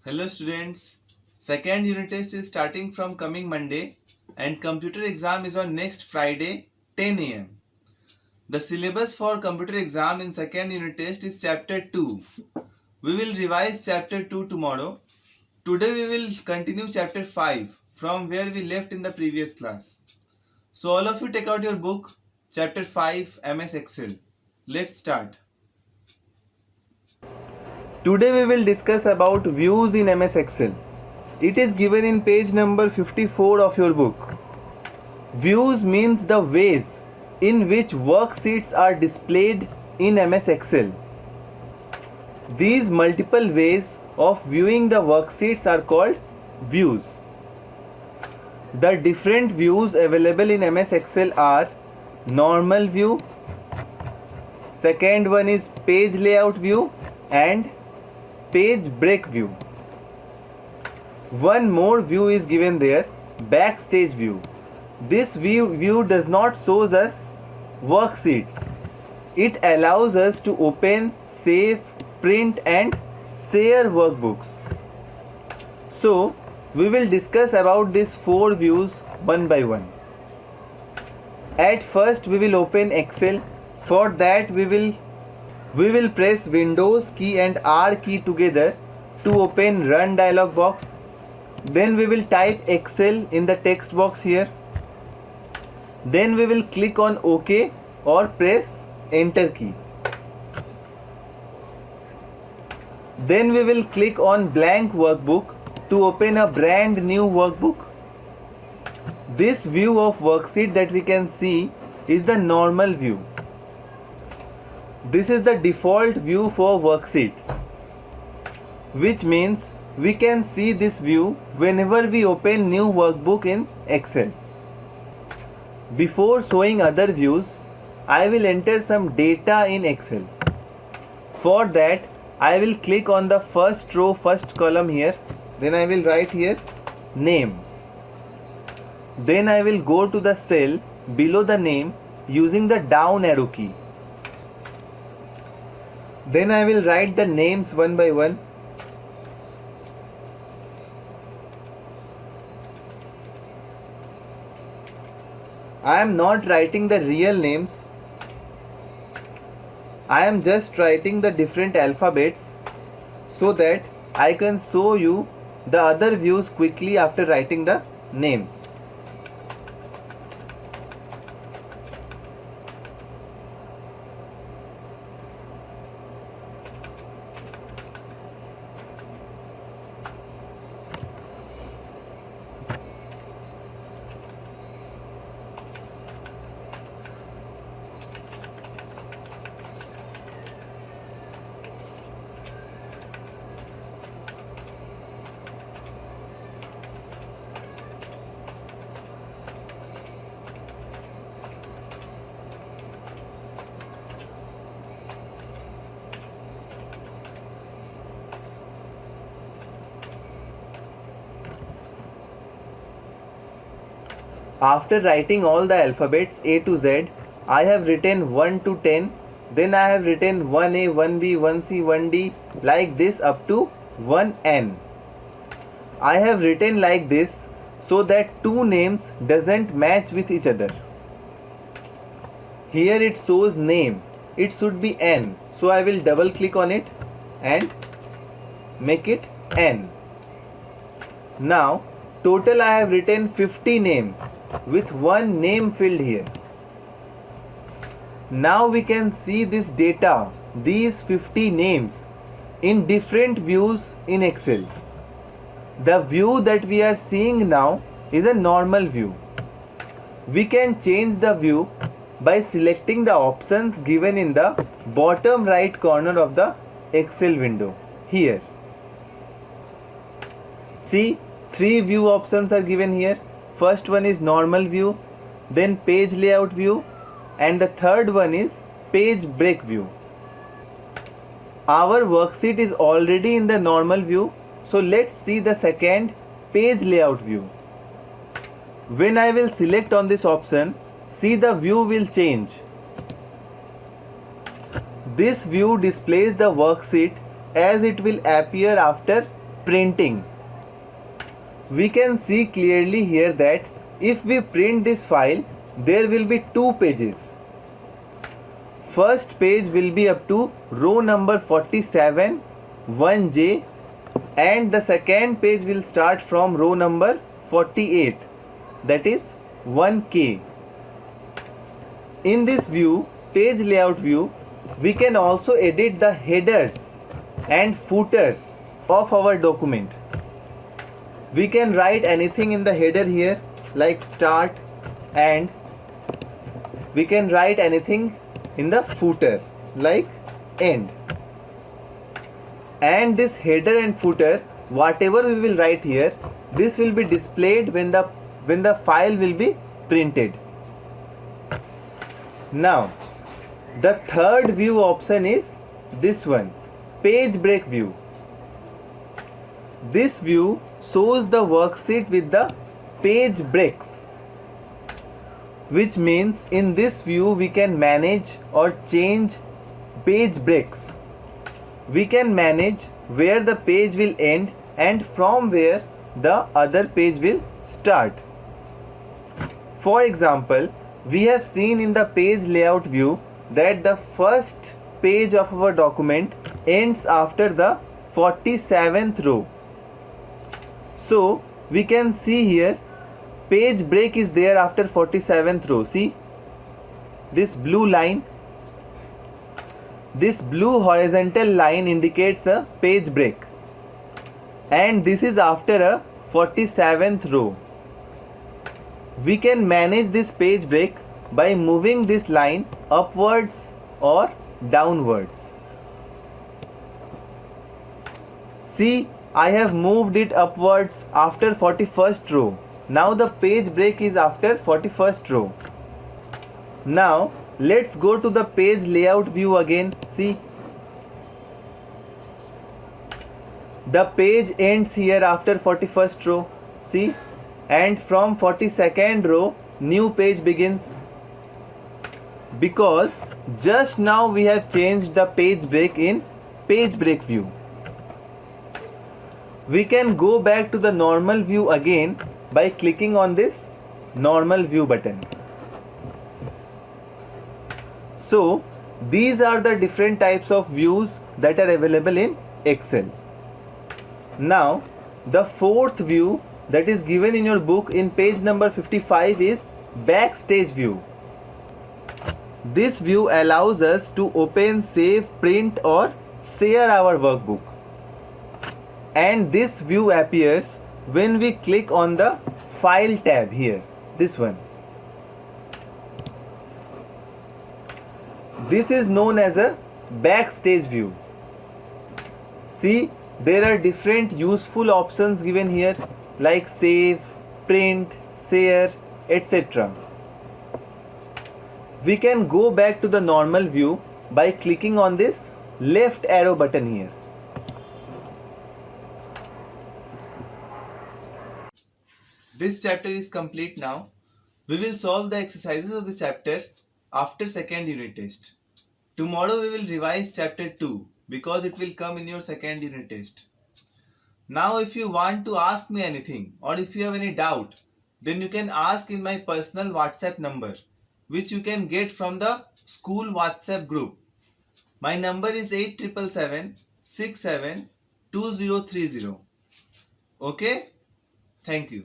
Hello students, second unit test is starting from coming Monday and computer exam is on next Friday 10 am. The syllabus for computer exam in second unit test is chapter 2. We will revise chapter 2 tomorrow. Today we will continue chapter 5 from where we left in the previous class. So all of you take out your book, chapter 5 MS Excel. Let's start. Today we will discuss about views in MS Excel. It is given in page number 54 of your book. Views means the ways in which worksheets are displayed in MS Excel. These multiple ways of viewing the worksheets are called views. The different views available in MS Excel are normal view, second one is page layout view and page break view. One more view is given there, backstage view. This view does not shows us worksheets. It allows us to open, save, print and share workbooks. So we will discuss about these four views one by one. At first we will open Excel. For that we will press Windows key and R key together to open Run dialog box. Then we will type Excel in the text box here. Then we will click on OK or press Enter key. Then we will click on Blank Workbook to open a brand new workbook. This view of worksheet that we can see is the normal view. This is the default view for worksheets, which means we can see this view whenever we open new workbook in Excel. Before showing other views, I will enter some data in Excel. For that, I will click on the first row, first column here. Then I will write here name. Then I will go to the cell below the name using the down arrow key. Then I will write the names one by one. I am not writing the real names. I am just writing the different alphabets so that I can show you the other views quickly after writing the names. After writing all the alphabets A to Z, I have written 1 to 10. Then I have written 1A, 1B, 1C, 1D like this up to 1N. I have written like this so that two names doesn't match with each other. Here it shows name. It should be N. So I will double click on it and make it N. Now total I have written 50 names with one name field here. Now we can see this data, these 50 names in different views in Excel. The view that we are seeing now is a normal view. We can change the view by selecting the options given in the bottom right corner of the Excel window here. See, three view options are given here. First one is normal view, then page layout view, and the third one is page break view. Our worksheet is already in the normal view, so let's see the second page layout view. When I will select on this option, see the view will change. This view displays the worksheet as it will appear after printing. We can see clearly here that if we print this file, there will be two pages. First page will be up to row number 47, 1J, and the second page will start from row number 48, that is 1K. In this view, page layout view, we can also edit the headers and footers of our document. We can write anything in the header here like start, and we can write anything in the footer like end. And this header and footer, whatever we will write here, this will be displayed when the file will be printed. Now the third view option is this one, page break view. This view shows the worksheet with the page breaks, which means in this view we can manage or change page breaks. We can manage where the page will end and from where the other page will start. For example, we have seen in the page layout view that the first page of our document ends after the 47th row. So we can see here page break is there after 47th row. See this blue line, this blue horizontal line indicates a page break, and this is after a 47th row. We can manage this page break by moving this line upwards or downwards. See, I have moved it upwards after 41st row. Now the page break is after 41st row. Now let's go to the page layout view again. See, the page ends here after 41st row. See, and from 42nd row new page begins, because just now we have changed the page break in page break view. We can go back to the normal view again by clicking on this normal view button. So these are the different types of views that are available in Excel. Now the fourth view that is given in your book in page number 55 is backstage view. This view allows us to open, save, print or share our workbook. And this view appears when we click on the file tab here, this one. This is known as a backstage view. See, there are different useful options given here like save, print, share, etc. We can go back to the normal view by clicking on this left arrow button here. This chapter is complete now. We will solve the exercises of this chapter after second unit test. Tomorrow we will revise chapter 2 because it will come in your second unit test. Now if you want to ask me anything or if you have any doubt, then you can ask in my personal WhatsApp number, which you can get from the school WhatsApp group. My number is 8777 672030. Okay? Thank you.